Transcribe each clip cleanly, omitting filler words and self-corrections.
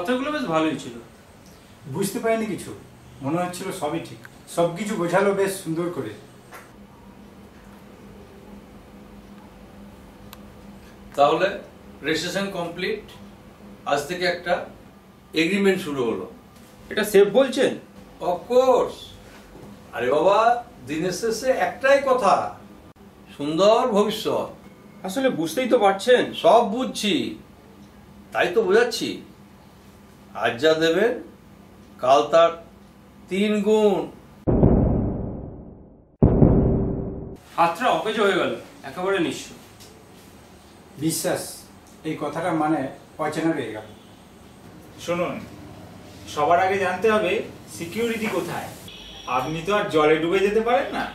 কথাগুলো বেশ ভালোই ছিল। বুঝতে পারিনি কিছু, মনে হচ্ছিল সবই ঠিক, সব কিছু বোঝালো বেশ সুন্দর করে। তাহলে রেজিস্ট্রেশন কমপ্লিট, আজ থেকে একটা এগ্রিমেন্ট শুরু হলো। এটা সেফ বলছেন? অফকোর্স। আরে বাবা, দিনের শেষে একটাই কথা, সুন্দর ভবিষ্যৎ। আসলে বুঝতেই তো পারছেন। সব বুঝছি, তাই তো বোঝাচ্ছি। আজ যা দেবেন কাল তার 3 গুণ। হাতটা অকেজ হয়ে গেল, একেবারে নিঃস্ব। বিশ্বাস, এই কথাটা মানে অচেনা রয়ে গেল। শুনুন, সবার আগে জানতে হবে সিকিউরিটি কোথায়। আপনি তো আর জলে ডুবে যেতে পারেন না,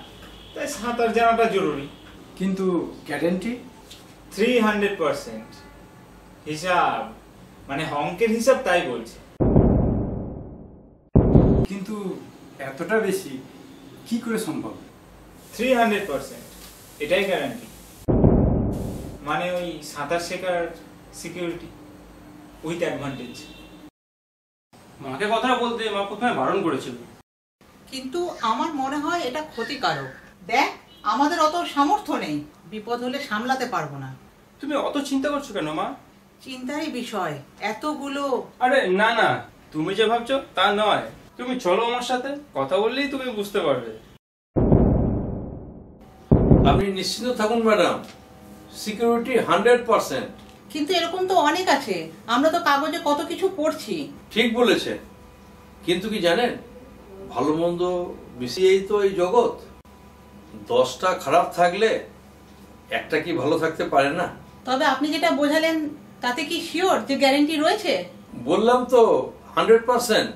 তাই সাঁতার জানাটা জরুরি। কিন্তু গ্যারেন্টি 300%। হিসাব মানে অঙ্কের হিসাব তাই বলছে। কিন্তু এতটা বেশি কি করে সম্ভব? 300%, এটাই গ্যারান্টি। মানে ওই সাঁতার শেখার সিকিউরিটি উইথ অ্যাডভান্টেজ। মাকে কথাটা বলতে মা প্রথমে বারণ করেছিল। কিন্তু আমার মনে হয় এটা ক্ষতিকারক। দেখ, আমাদের অত সামর্থ্য নেই, বিপদ হলে সামলাতে পারবো না। তুমি অত চিন্তা করছো কেন মা? চিন্তারই বিষয় এতগুলো। আরে না না, তুমি যে ভাবছো তা নয়। তুমি চলো আমার সাথে, কথা বললেই তুমি বুঝতে পারবে। আপনি নিশ্চিন্ত থাকুন ম্যাডাম, সিকিউরিটি 100%। কিন্তু এরকম তো অনেক আছে, আমরা তো কাগজে কত কিছু পড়ছি। ঠিক বলেছে, কিন্তু কি জানেন, ভালো মন্দ মিশিয়েই তো এই জগৎ। 10টা খারাপ থাকলে একটা কি ভালো থাকতে পারে না? তবে আপনি যেটা বোঝালেন তাতে কি শিওর যে গ্যারান্টি রয়েছে? বললাম তো 100%।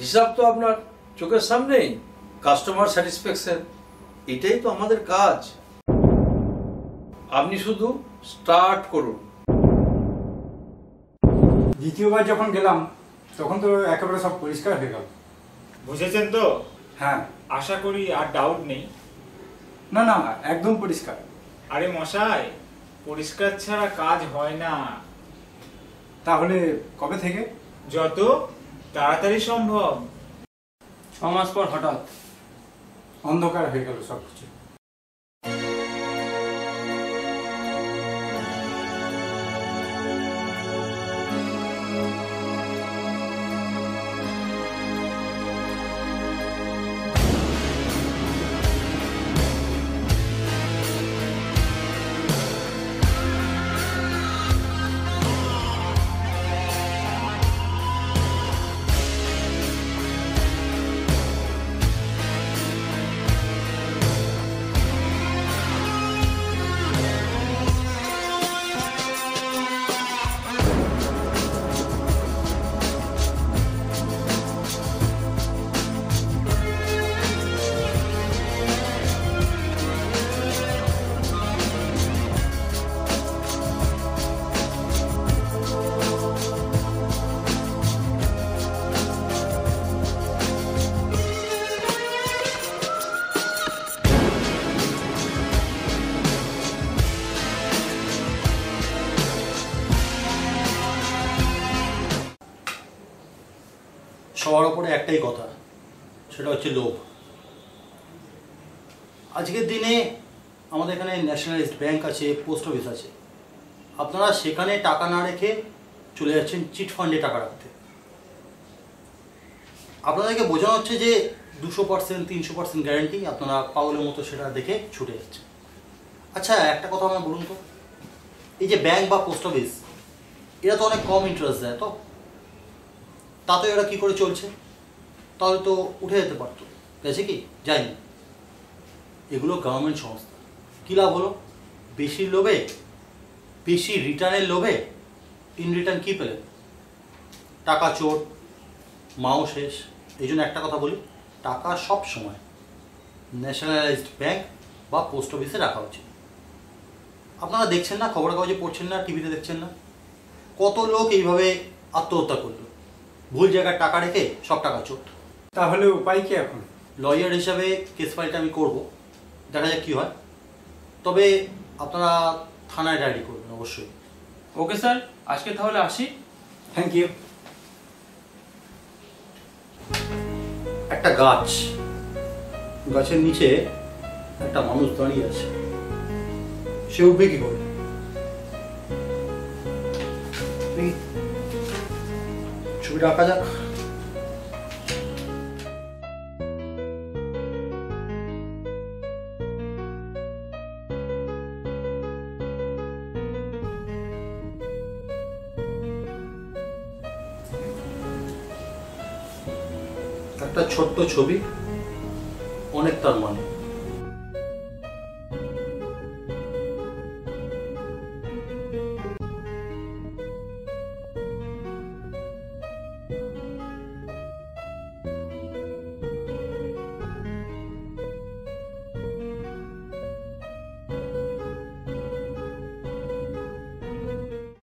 হিসাব তো আপনার চোখের সামনেই। কাস্টমার স্যাটিসফ্যাকশন, এটাই তো আমাদের কাজ। আপনি শুধু স্টার্ট করুন। দ্বিতীয়বার যখন গেলাম তখন তো একেবারে সব পরিষ্কার হয়ে গেল। বুঝেছেন তো? হ্যাঁ। আশা করি আর ডাউট নেই। না না, একদম পরিষ্কার। আরে মশাই, পরিষ্কার ছাড়া কাজ হয় না। তাহলে কবে থেকে? যত তাড়াতাড়ি সম্ভব। 6 মাস পর হঠাৎ অন্ধকার হয়ে গেল সবকিছু। সবার ওপরে একটাই কথা, সেটা হচ্ছে লোভ। আজকের দিনে আমাদের এখানে ন্যাশনালাইজড ব্যাংক আছে, পোস্ট অফিস আছে। আপনারা সেখানে টাকা না রেখে চলে যাচ্ছেন চিট ফান্ডে টাকা রাখতে। আপনাদেরকে বোঝানো হচ্ছে যে 200%, 300% গ্যারান্টি, আপনারা পাগলের মতো সেটা দেখে ছুটে যাচ্ছে। আচ্ছা, একটা কথা আমার বলুন তো, এই যে ব্যাংক বা পোস্ট অফিস, এরা তো অনেক কম ইন্টারেস্ট দেয়, তো তাতে এরা কী করে চলছে? তাহলে তো উঠে যেতে পারতো, গেছে কি? যায়নি। এগুলো গভর্নমেন্ট সংস্থা। কী লাভ হলো? বেশির লোভে, বেশি রিটার্নের লোভে ইন রিটার্ন কী পেলেন? টাকা চোর, মাও শেষ। এই জন্য একটা কথা বলি, টাকা সব সময় ন্যাশনালাইজড ব্যাংক বা পোস্ট অফিসে রাখা উচিত। আপনারা দেখছেন না, খবরের কাগজে পড়ছেন না, টিভিতে দেখছেন না, কত লোক এইভাবে আত্মহত্যা করলো ভুল জায়গায় টাকা রেখে? সব টাকা চোট। তাহলে উপায় কি এখন? লয়ার হিসাবে কেস ফাইলটা আমি করব, দেখা যাক কী হয়। তবে আপনারা থানায় ডায়েরি করবেন অবশ্যই। ওকে স্যার, আজকে তাহলে আসি। Thank you. একটা গাছ, গাছের নিচে একটা মানুষ দাঁড়িয়ে আছে, সে উঠবে কি করে? এই ছবিটা আঁকা যাক। একটা ছোট্ট ছবি, অনেক তার মানে।